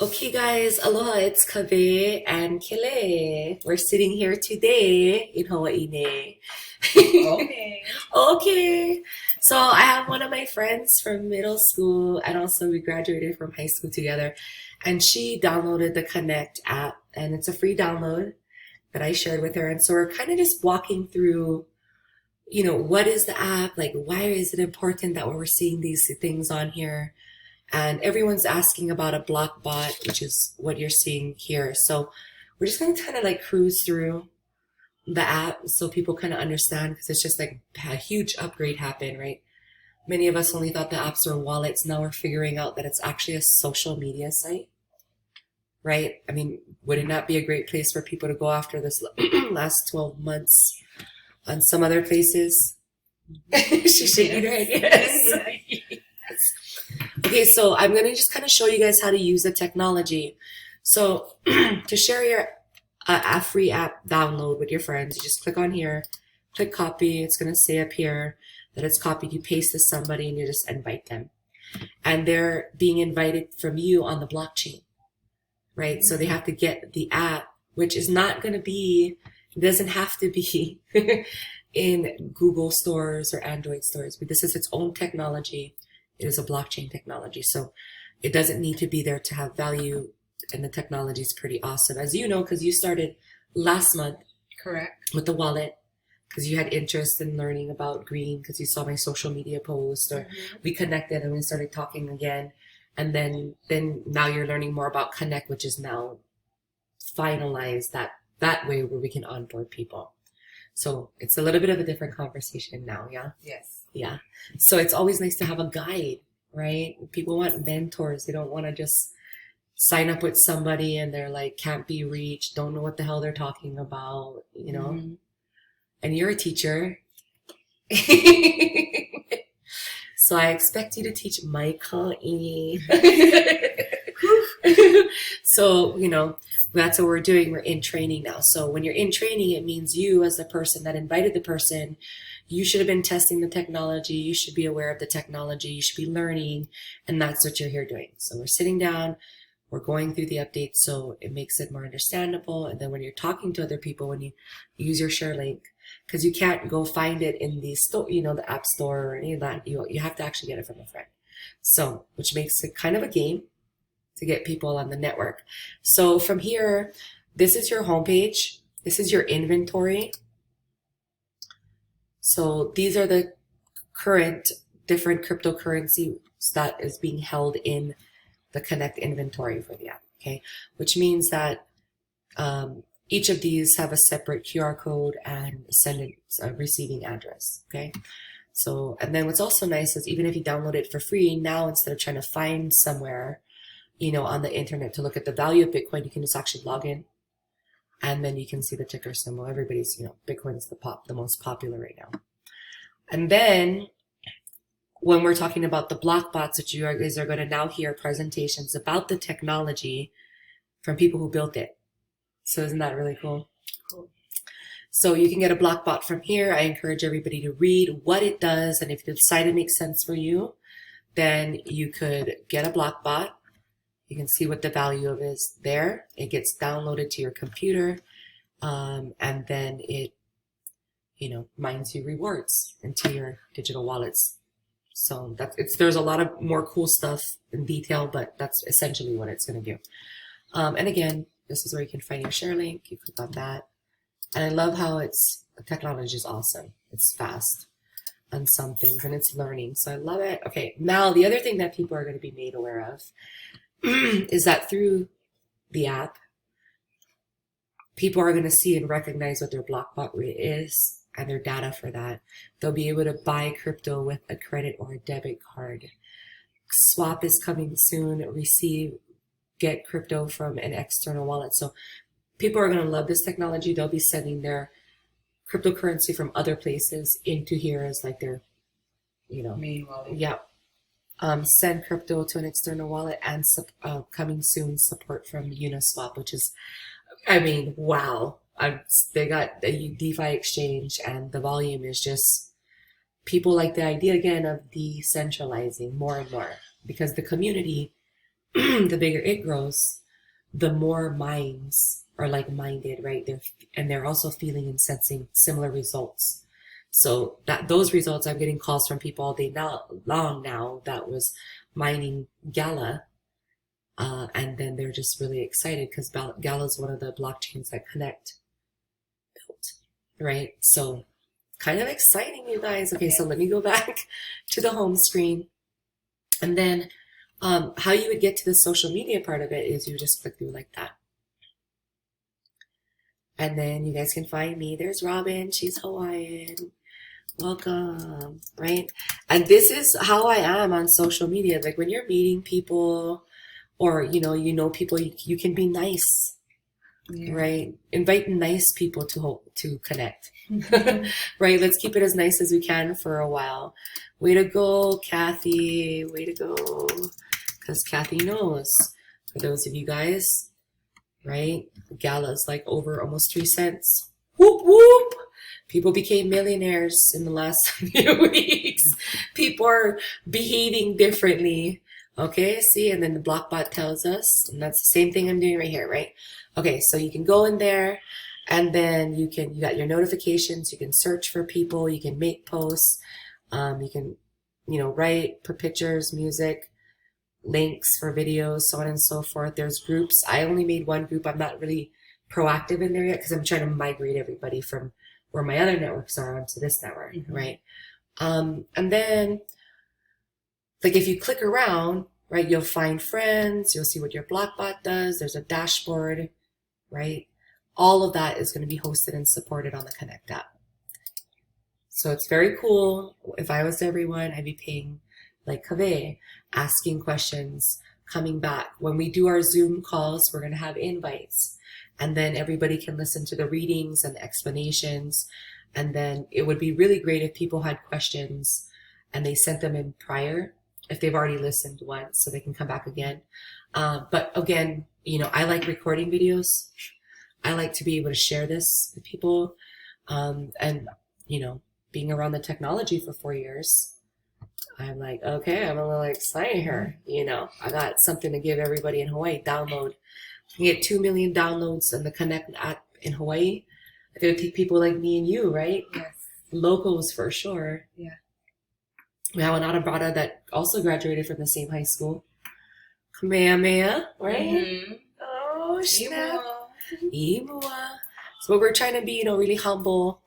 Okay, guys, aloha, it's Kawe and Kelei. We're sitting here today in Hawaii. Okay. Okay, so I have one of my friends from middle school, and also we graduated from high school together, and she downloaded the Connect app, and it's a free download that I shared with her. And so we're kind of just walking through, what is the app? Like, why is it important that we're seeing these things on here? And everyone's asking about a block bot, which is what you're seeing here. So we're just going to kind of like cruise through the app so people kind of understand, because it's just like a huge upgrade happened, right? Many of us only thought the apps were wallets. Now we're figuring out that it's actually a social media site, right? I mean, would it not be a great place for people to go after this last 12 months on some other places? She's shaking her head, yes. Okay, so I'm going to just kind of show you guys how to use the technology. So to share your a free app download with your friends, you just click on here, click copy. It's going to say up here that it's copied. You paste to somebody and you just invite them. And they're being invited from you on the blockchain, right? So they have to get the app, which is not going to be, it doesn't have to be in Google stores or Android stores, but this is its own technology. It is a blockchain technology. So it doesn't need to be there to have value, and the technology is pretty awesome. As you know, because you started last month Correct. with the wallet, because you had interest in learning about green, because you saw my social media post, or we connected and we started talking again. And then now you're learning more about Connect, which is now finalized that way where we can onboard people. So it's a little bit of a different conversation now, yeah? Yes. Yeah. So it's always nice to have a guide, right? People want mentors. They don't want to just sign up with somebody and they're like, can't be reached, don't know what the hell they're talking about, And you're a teacher. So I expect you to teach Michael. So, that's what we're doing. We're in training now. So when you're in training, it means you, as the person that invited the person, you should have been testing the technology. You should be aware of the technology. You should be learning. And that's what you're here doing. So we're sitting down, we're going through the updates so it makes it more understandable. And then when you're talking to other people, when you use your share link, because you can't go find it in the store, the app store or any of that. You have to actually get it from a friend. So, which makes it kind of a game to get people on the network. So from here, this is your homepage. This is your inventory. So these are the current different cryptocurrencies that is being held in the Connect inventory for the app. Okay, which means that each of these have a separate QR code and receiving address. Okay, so and then what's also nice is even if you download it for free, now instead of trying to find somewhere, on the internet to look at the value of Bitcoin, you can just actually log in, and then you can see the ticker symbol. Everybody's, Bitcoin is the most popular right now. And then when we're talking about the block bots, that you guys are going to now hear presentations about the technology from people who built it. So isn't that really cool? Cool. So you can get a block bot from here. I encourage everybody to read what it does, and if you decide it makes sense for you, then you could get a block bot. You can see what the value of is there. It gets downloaded to your computer, and then it, mines you rewards into your digital wallets. So there's a lot of more cool stuff in detail, but that's essentially what it's going to do. And again, this is where you can find your share link. You click on that. And I love how the technology is awesome. It's fast on some things and it's learning. So I love it. Okay, now the other thing that people are going to be made aware of is that through the app, people are going to see and recognize what their block bot rate is and their data for that. They'll be able to buy crypto with a credit or a debit card. Swap is coming soon. Get crypto from an external wallet. So people are going to love this technology. They'll be sending their cryptocurrency from other places into here as like their, main wallet. Yeah. Send crypto to an external wallet, and coming soon support from Uniswap, which is, wow. They got a DeFi exchange, and the volume is just, people like the idea again of decentralizing more and more, because the community the bigger it grows, the more minds are like-minded, right? They're also feeling and sensing similar results. So that those results, I'm getting calls from people all day long now that was mining Gala, and then they're just really excited because Gala is one of the blockchains that Connect built, right? So kind of exciting, you guys. Okay, so let me go back to the home screen, and then how you would get to the social media part of it is you just click through like that. And then you guys can find me. There's Robin. She's Hawaiian. Welcome, right? And this is how I am on social media. Like when you're meeting people or, you know people, you can be nice, right? Invite nice people to connect, right? Let's keep it as nice as we can for a while. Way to go, Kathy. Way to go. Because Kathy knows. For those of you guys, right? Gala's like over almost 3 cents. Whoop, whoop. People became millionaires in the last few weeks. People are behaving differently. Okay, see? And then the Blockbot tells us, and that's the same thing I'm doing right here, right? Okay, so you can go in there, and then you got your notifications. You can search for people. You can make posts. You can, write, put pictures, music, links for videos, so on and so forth. There's groups. I only made one group. I'm not really proactive in there yet because I'm trying to migrate everybody from where my other networks are onto this network, right? And then, like if you click around, right, you'll find friends, you'll see what your Blockbot does, there's a dashboard, right? All of that is going to be hosted and supported on the Connect app. So it's very cool. If I was everyone, I'd be paying like Kawe, asking questions, coming back. When we do our Zoom calls, we're going to have invites. And then everybody can listen to the readings and the explanations. And then it would be really great if people had questions and they sent them in prior, if they've already listened once, so they can come back again. But again, I like recording videos. I like to be able to share this with people. And, being around the technology for 4 years, I'm like, okay, I'm a little excited here. I got something to give everybody in Hawaii. Download. You get 2 million downloads on the Connect app in Hawaii. It would take people like me and you, right? Yes. Locals for sure. Yeah. We have an Anabrada that also graduated from the same high school. Kamehameha, right? Mm-hmm. Oh, snap. Imua. So we're trying to be, really humble.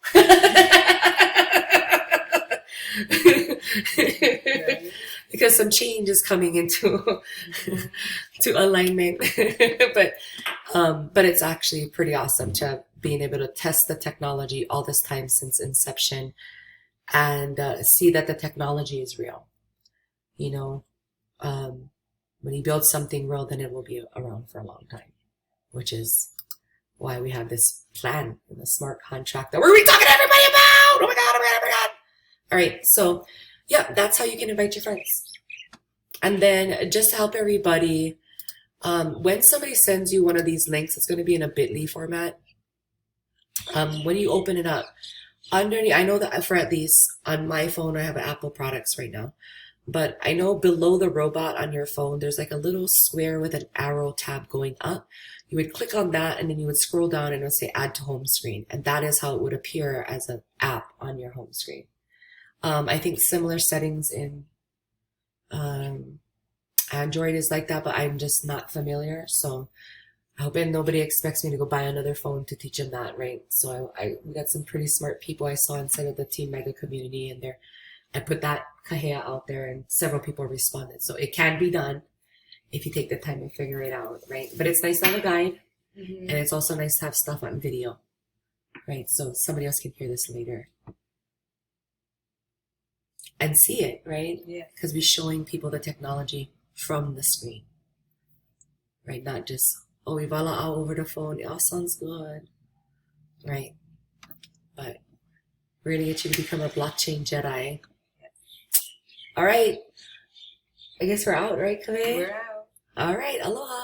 Because some change is coming into to alignment. but it's actually pretty awesome to being able to test the technology all this time since inception and see that the technology is real. When you build something real, then it will be around for a long time, which is why we have this plan in the smart contract that we're talking to everybody about. Oh my God. All right. So yeah, that's how you can invite your friends. And then just to help everybody, when somebody sends you one of these links, it's going to be in a bit.ly format. When you open it up, underneath, I know that for at least on my phone, I have Apple products right now, but I know below the robot on your phone, there's like a little square with an arrow tab going up. You would click on that and then you would scroll down and it would say add to home screen. And that is how it would appear as an app on your home screen. I think similar settings in Android is like that, but I'm just not familiar. So I hope nobody expects me to go buy another phone to teach them that, right? So we got some pretty smart people I saw inside of the Team Mega community, and I put that kahea out there, and several people responded. So it can be done if you take the time to figure it out, right? But it's nice to have a guide, and it's also nice to have stuff on video, right? So somebody else can hear this later and see it, right? Yeah. Because we're showing people the technology from the screen, right? Not just, oh, we vala out over the phone. Oh, sounds good, right? But we're going to get you to become a blockchain Jedi. All right. I guess we're out, right, Kelei? We're out. All right. Aloha.